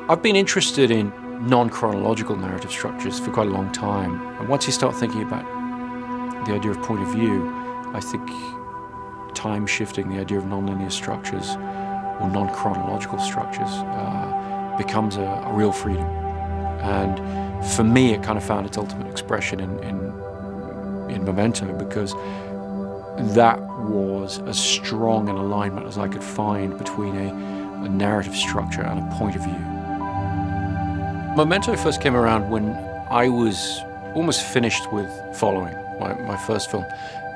I've been interested in non-chronological narrative structures for quite a long time. And once you start thinking about the idea of point of view, I think time shifting, the idea of nonlinear structures or non-chronological structures becomes a real freedom. And for me, it kind of found its ultimate expression in Memento, because that was as strong an alignment as I could find between a narrative structure and a point of view. Memento first came around when I was almost finished with Following, my first film.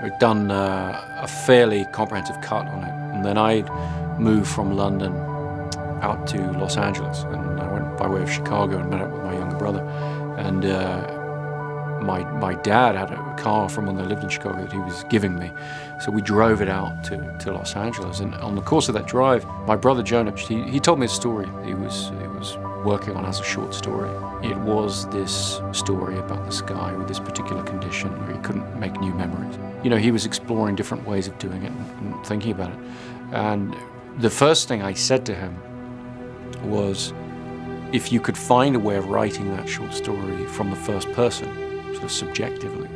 I'd done a fairly comprehensive cut on it, and then I'd moved from London out to Los Angeles, and I went by way of Chicago and met up with my younger brother. And my dad had a car from when they lived in Chicago that he was giving me, so we drove it out to Los Angeles. And on the course of that drive, my brother Jonah, he told me a story he was working on as a short story. It was this story about this guy with this particular condition where he couldn't make new memories. You know, he was exploring different ways of doing it and thinking about it. And the first thing I said to him was, if you could find a way of writing that short story from the first person, sort of subjectively,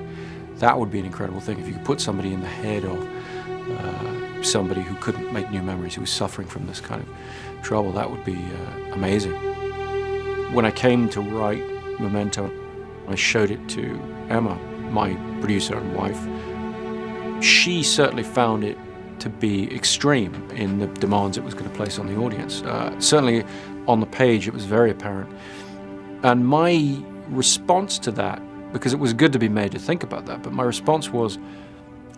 that would be an incredible thing. If you could put somebody in the head of somebody who couldn't make new memories, who was suffering from this kind of trouble, that would be amazing. When I came to write Memento, I showed it to Emma, my producer and wife. She certainly found it to be extreme in the demands it was going to place on the audience. Certainly on the page it was very apparent. And my response to that, because it was good to be made to think about that, but my response was,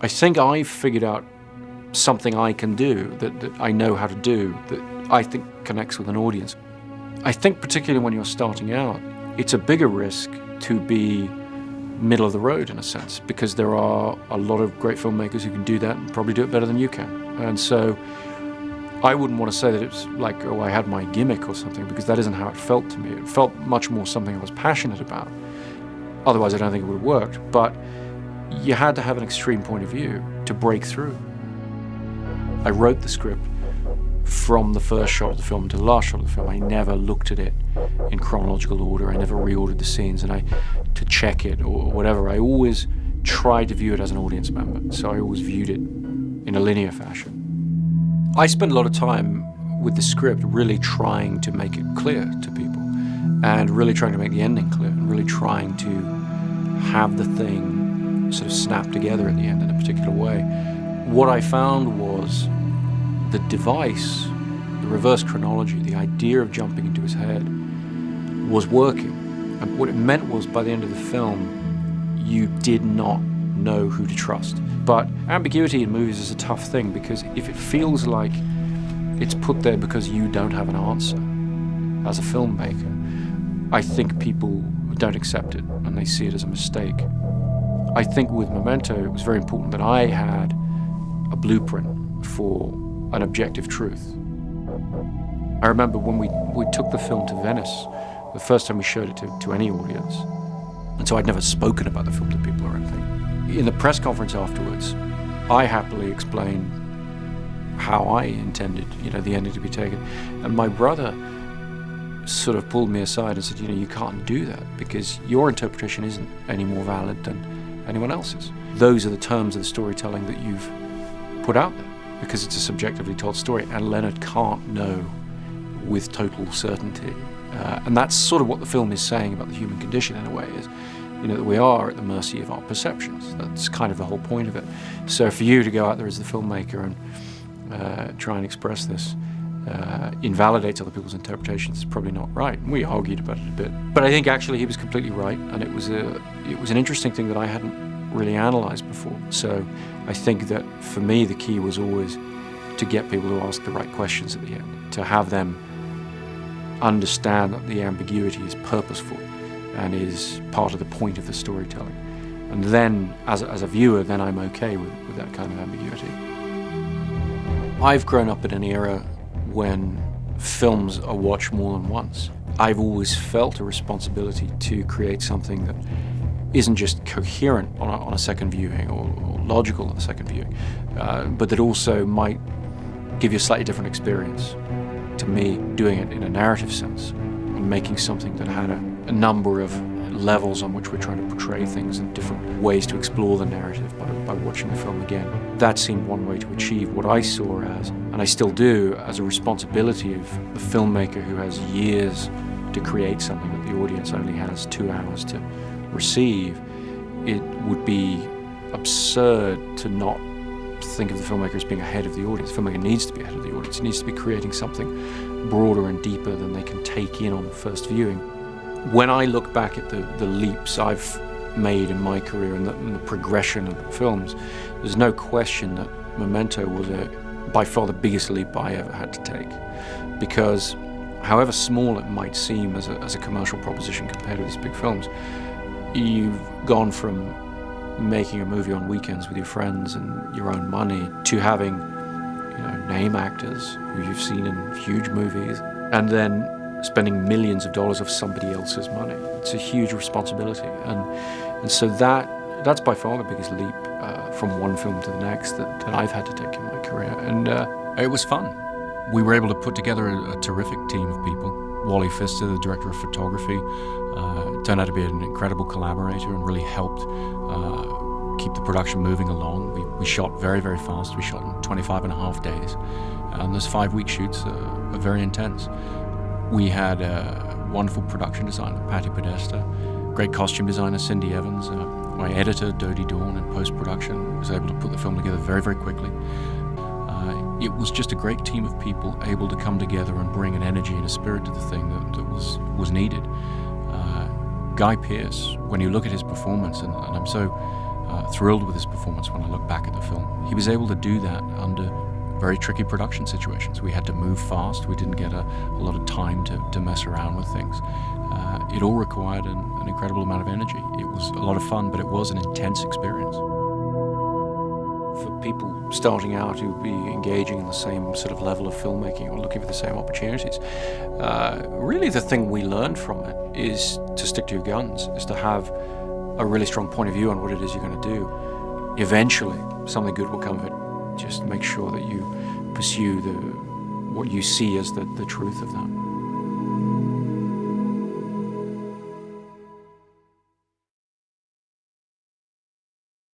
I think I've figured out something I can do, that I know how to do, that I think connects with an audience. I think particularly when you're starting out, it's a bigger risk to be middle of the road in a sense, because there are a lot of great filmmakers who can do that and probably do it better than you can. And so I wouldn't want to say that it's like, oh, I had my gimmick or something, because that isn't how it felt to me. It felt much more something I was passionate about. Otherwise, I don't think it would have worked. But you had to have an extreme point of view to break through. I wrote the script from the first shot of the film to the last shot of the film. I never looked at it in chronological order. I never reordered the scenes to check it or whatever. I always tried to view it as an audience member. So I always viewed it in a linear fashion. I spent a lot of time with the script really trying to make it clear to people, and really trying to make the ending clear, and really trying to have the thing sort of snap together at the end in a particular way. What I found was the device, the reverse chronology, the idea of jumping into his head was working. And what it meant was, by the end of the film, you did not know who to trust. But ambiguity in movies is a tough thing, because if it feels like it's put there because you don't have an answer as a filmmaker, I think people don't accept it and they see it as a mistake. I think with Memento, it was very important that I had a blueprint for an objective truth. I remember when we took the film to Venice, the first time we showed it to any audience, and so I'd never spoken about the film to people or anything. In the press conference afterwards, I happily explained how I intended, the ending to be taken. And my brother sort of pulled me aside and said, you can't do that, because your interpretation isn't any more valid than anyone else's. Those are the terms of the storytelling that you've put out there, because it's a subjectively told story, and Leonard can't know with total certainty. And that's sort of what the film is saying about the human condition in a way, is that we are at the mercy of our perceptions. That's kind of the whole point of it. So for you to go out there as the filmmaker and try and express this invalidates other people's interpretations is probably not right. And we argued about it a bit. But I think actually he was completely right, and it was an interesting thing that I hadn't really analyzed before. So I think that for me the key was always to get people to ask the right questions at the end, to have them understand that the ambiguity is purposeful and is part of the point of the storytelling. And then, as a viewer, then I'm okay with that kind of ambiguity. I've grown up in an era when films are watched more than once. I've always felt a responsibility to create something that isn't just coherent on a second viewing or logical on a second viewing, but that also might give you a slightly different experience. To me, doing it in a narrative sense and making something that had a number of levels on which we're trying to portray things and different ways to explore the narrative by watching the film again. That seemed one way to achieve what I saw as, and I still do, as a responsibility of the filmmaker who has years to create something that the audience only has 2 hours to receive. It would be absurd to not think of the filmmaker as being ahead of the audience. The filmmaker needs to be ahead of the audience. It needs to be creating something broader and deeper than they can take in on the first viewing. When I look back at the leaps I've made in my career and the progression of films, there's no question that Memento was by far the biggest leap I ever had to take. Because however small it might seem as a commercial proposition compared to these big films, you've gone from making a movie on weekends with your friends and your own money to having, name actors who you've seen in huge movies, and then spending millions of dollars of somebody else's money. It's a huge responsibility, and so that's by far the biggest leap from one film to the next that I've had to take in my career, and it was fun. We were able to put together a terrific team of people. Wally Pfister, the director of photography, turned out to be an incredible collaborator and really helped keep the production moving along. We shot very, very fast. We shot in 25 and a half days, and those 5-week shoots are very intense. We had a wonderful production designer, Patty Podesta, great costume designer, Cindy Evans, my editor, Dodie Dawn, in post-production was able to put the film together very, very quickly. It was just a great team of people able to come together and bring an energy and a spirit to the thing that was needed. Guy Pearce, when you look at his performance, and I'm so thrilled with his performance when I look back at the film, he was able to do that under very tricky production situations. We had to move fast. We didn't get a lot of time to mess around with things. It all required an incredible amount of energy. It was a lot of fun, but it was an intense experience. For people starting out who would be engaging in the same sort of level of filmmaking or looking for the same opportunities, really the thing we learned from it is to stick to your guns, is to have a really strong point of view on what it is you're going to do. Eventually, something good will come of it. Just make sure that you pursue what you see as the truth of that.